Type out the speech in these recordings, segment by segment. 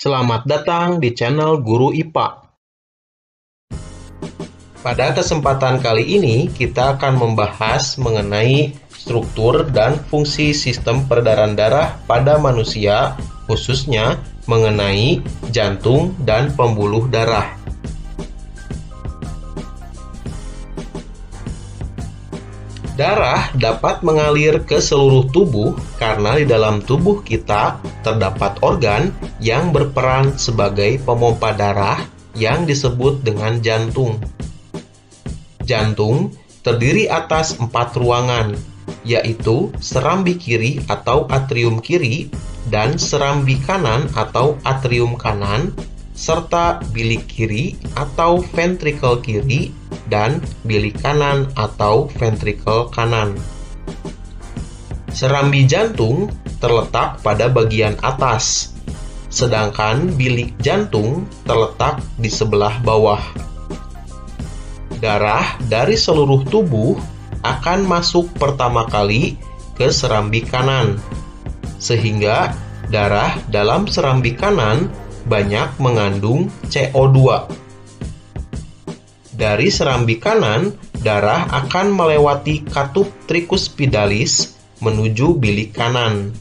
Selamat datang di channel Guru IPA. Pada kesempatan kali ini, kita akan membahas mengenai struktur dan fungsi sistem peredaran darah pada manusia, khususnya mengenai jantung dan pembuluh darah. Darah dapat mengalir ke seluruh tubuh karena di dalam tubuh kita terdapat organ yang berperan sebagai pemompa darah yang disebut dengan jantung. Jantung terdiri atas 4 ruangan, yaitu serambi kiri atau atrium kiri dan serambi kanan atau atrium kanan, serta bilik kiri atau ventrikel kiri dan bilik kanan atau ventrikel kanan. Serambi jantung terletak pada bagian atas, sedangkan bilik jantung terletak di sebelah bawah. Darah dari seluruh tubuh akan masuk pertama kali ke serambi kanan, sehingga darah dalam serambi kanan banyak mengandung CO2. Dari serambi kanan, darah akan melewati katup tricuspidalis menuju bilik kanan.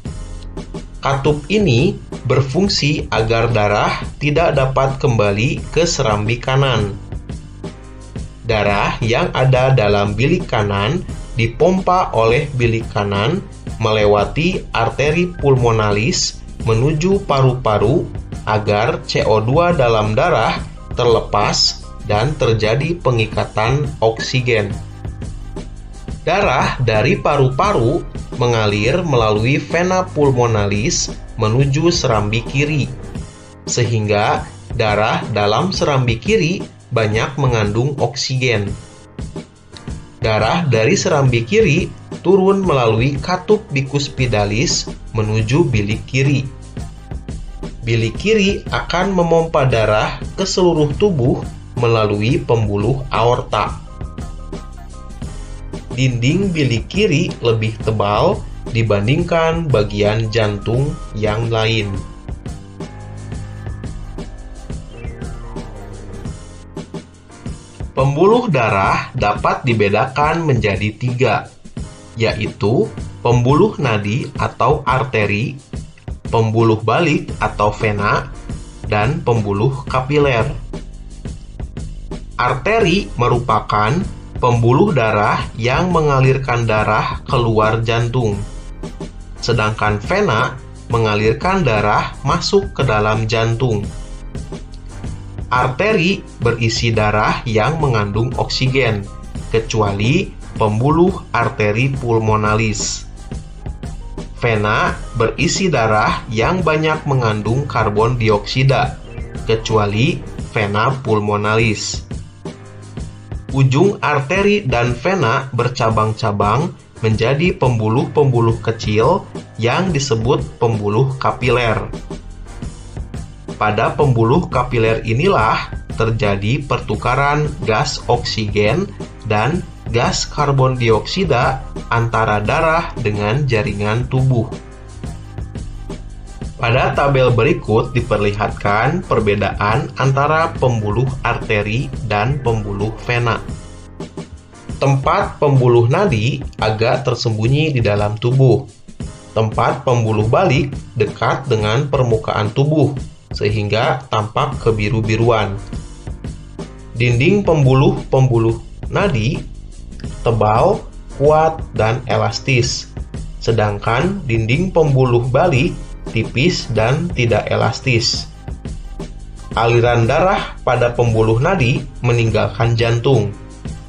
Katup ini berfungsi agar darah tidak dapat kembali ke serambi kanan. Darah yang ada dalam bilik kanan dipompa oleh bilik kanan melewati arteri pulmonalis menuju paru-paru agar CO2 dalam darah terlepas dan terjadi pengikatan oksigen. Darah dari paru-paru mengalir melalui vena pulmonalis menuju serambi kiri, sehingga darah dalam serambi kiri banyak mengandung oksigen. Darah dari serambi kiri turun melalui katup bicuspidalis menuju bilik kiri. Bilik kiri akan memompa darah ke seluruh tubuh melalui pembuluh aorta. Dinding bilik kiri lebih tebal dibandingkan bagian jantung yang lain. Pembuluh darah dapat dibedakan menjadi 3, yaitu pembuluh nadi atau arteri, pembuluh balik atau vena, dan pembuluh kapiler. Arteri merupakan pembuluh darah yang mengalirkan darah keluar jantung, sedangkan vena mengalirkan darah masuk ke dalam jantung. Arteri berisi darah yang mengandung oksigen, kecuali pembuluh arteri pulmonalis. Vena berisi darah yang banyak mengandung karbon dioksida, kecuali vena pulmonalis. Ujung arteri dan vena bercabang-cabang menjadi pembuluh-pembuluh kecil yang disebut pembuluh kapiler. Pada pembuluh kapiler inilah terjadi pertukaran gas oksigen dan gas karbon dioksida antara darah dengan jaringan tubuh. Pada tabel berikut diperlihatkan perbedaan antara pembuluh arteri dan pembuluh vena. Tempat pembuluh nadi agak tersembunyi di dalam tubuh. Tempat pembuluh balik dekat dengan permukaan tubuh, sehingga tampak kebiru-biruan. Dinding pembuluh nadi tebal, kuat, dan elastis, sedangkan dinding pembuluh balik tipis dan tidak elastis. Aliran darah pada pembuluh nadi meninggalkan jantung,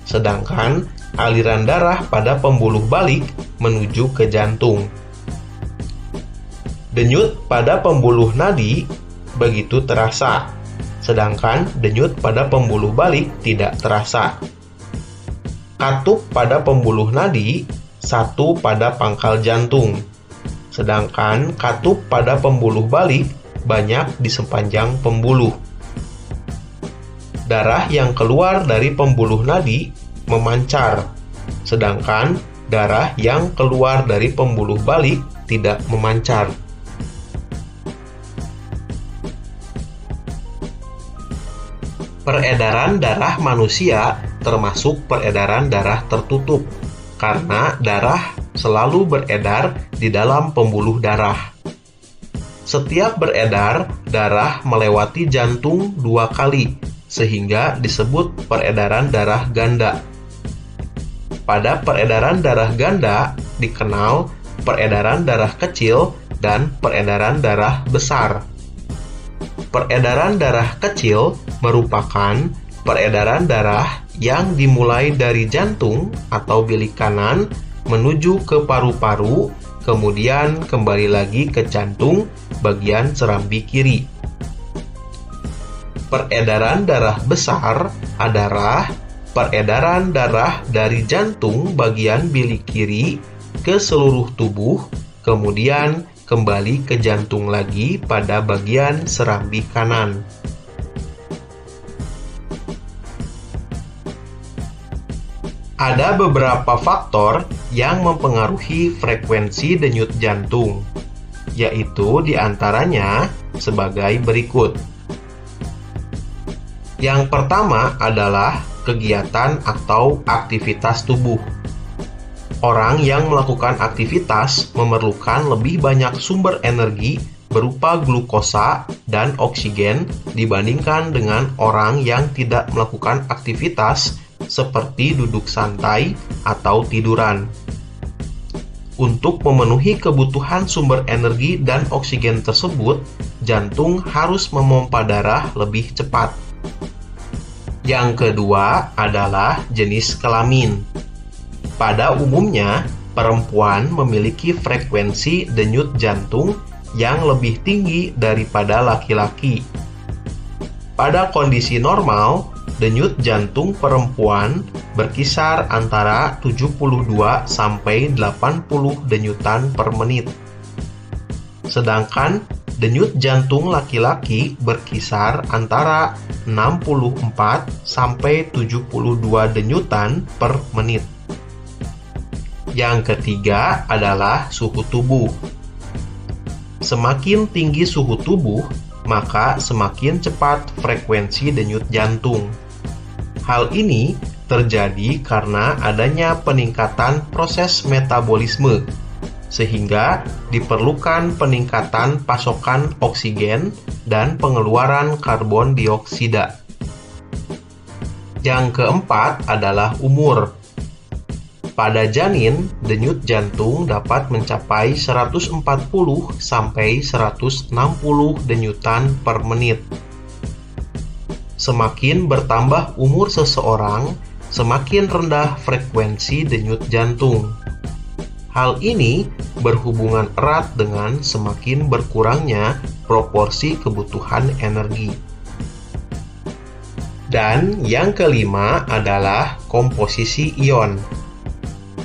sedangkan aliran darah pada pembuluh balik menuju ke jantung. Denyut pada pembuluh nadi begitu terasa, sedangkan denyut pada pembuluh balik tidak terasa. Katup pada pembuluh nadi satu pada pangkal jantung, sedangkan katup pada pembuluh balik banyak di sepanjang pembuluh. Darah yang keluar dari pembuluh nadi memancar, sedangkan darah yang keluar dari pembuluh balik tidak memancar. Peredaran darah manusia termasuk peredaran darah tertutup, karena darah selalu beredar di dalam pembuluh darah. Setiap beredar, darah melewati jantung 2 kali, sehingga disebut peredaran darah ganda. Pada peredaran darah ganda dikenal peredaran darah kecil dan peredaran darah besar. Peredaran darah kecil merupakan peredaran darah yang dimulai dari jantung atau bilik kanan menuju ke paru-paru, kemudian kembali lagi ke jantung bagian serambi kiri. Peredaran darah besar adalah peredaran darah dari jantung bagian bilik kiri ke seluruh tubuh, kemudian kembali ke jantung lagi pada bagian serambi kanan. Ada beberapa faktor yang mempengaruhi frekuensi denyut jantung, yaitu diantaranya sebagai berikut. Yang pertama adalah kegiatan atau aktivitas tubuh. Orang yang melakukan aktivitas memerlukan lebih banyak sumber energi berupa glukosa dan oksigen dibandingkan dengan orang yang tidak melakukan aktivitas seperti duduk santai atau tiduran. Untuk memenuhi kebutuhan sumber energi dan oksigen tersebut, jantung harus memompa darah lebih cepat. Yang kedua adalah jenis kelamin. Pada umumnya, perempuan memiliki frekuensi denyut jantung yang lebih tinggi daripada laki-laki. Pada kondisi normal, denyut jantung perempuan berkisar antara 72 sampai 80 denyutan per menit. Sedangkan denyut jantung laki-laki berkisar antara 64 sampai 72 denyutan per menit. Yang ketiga adalah suhu tubuh. Semakin tinggi suhu tubuh, maka semakin cepat frekuensi denyut jantung. Hal ini terjadi karena adanya peningkatan proses metabolisme, sehingga diperlukan peningkatan pasokan oksigen dan pengeluaran karbon dioksida. Yang keempat adalah umur. Pada janin, denyut jantung dapat mencapai 140 sampai 160 denyutan per menit. Semakin bertambah umur seseorang, semakin rendah frekuensi denyut jantung. Hal ini berhubungan erat dengan semakin berkurangnya proporsi kebutuhan energi. Dan yang kelima adalah komposisi ion.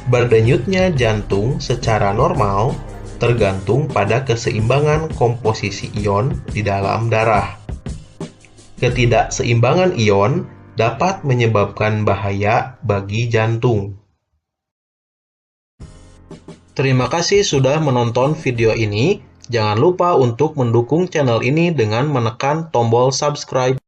Berdenyutnya jantung secara normal tergantung pada keseimbangan komposisi ion di dalam darah. Ketidakseimbangan ion dapat menyebabkan bahaya bagi jantung. Terima kasih sudah menonton video ini. Jangan lupa untuk mendukung channel ini dengan menekan tombol subscribe.